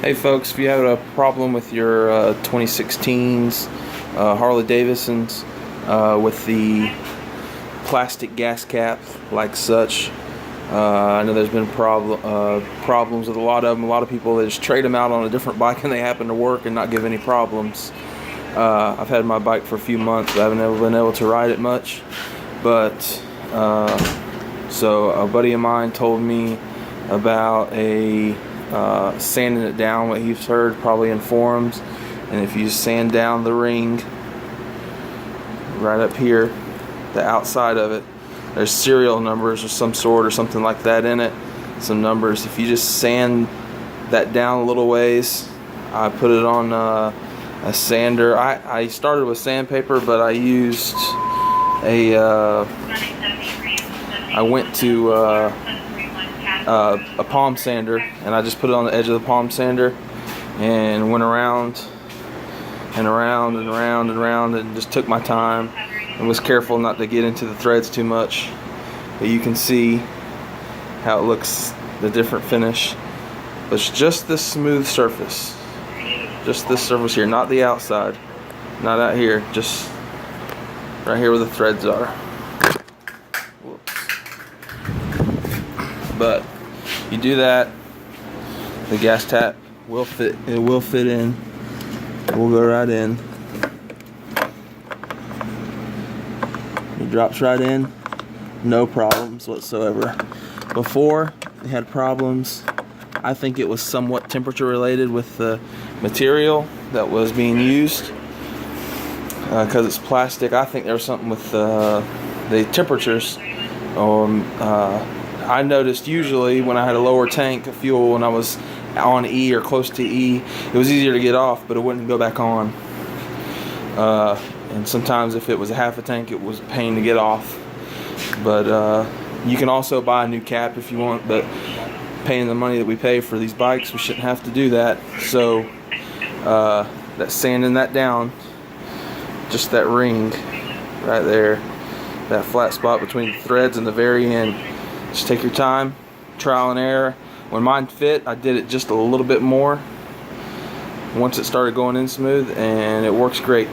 Hey folks, if you have a problem with your 2016s Harley Davidsons with the plastic gas cap like such, I know there's been problems with a lot of them. A lot of people, they just trade them out on a different bike and they happen to work and not give any problems. I've had my bike for a few months, but I haven't ever been able to ride it much. But so a buddy of mine told me about sanding it down, what he's heard probably in forums. And if you sand down the ring right up here, the outside of it, there's serial numbers or some sort or something like that in it, some numbers. If you just sand that down a little ways, I put it on a sander. I started with sandpaper, but I used I went to a palm sander, and I just put it on the edge of the palm sander and went around and around and around and around and just took my time and was careful not to get into the threads too much. But you can see how it looks, the different finish. But it's just this smooth surface, just this surface here, not the outside, not out here, just right here where the threads are. Whoops. But you do that, the gas tap will fit. It will fit in. It will go right in. It drops right in, no problems whatsoever. Before, they had problems. I think it was somewhat temperature related with the material that was being used, because it's plastic. I think there was something with the temperatures. I noticed usually when I had a lower tank of fuel, when I was on E or close to E, it was easier to get off, but it wouldn't go back on. And sometimes if it was a half a tank, it was a pain to get off. But you can also buy a new cap if you want, but paying the money that we pay for these bikes, we shouldn't have to do that. So that sanding that down, just that ring right there, that flat spot between the threads and the very end. Just take your time, trial and error. When mine fit, I did it just a little bit more once it started going in smooth, and it works great.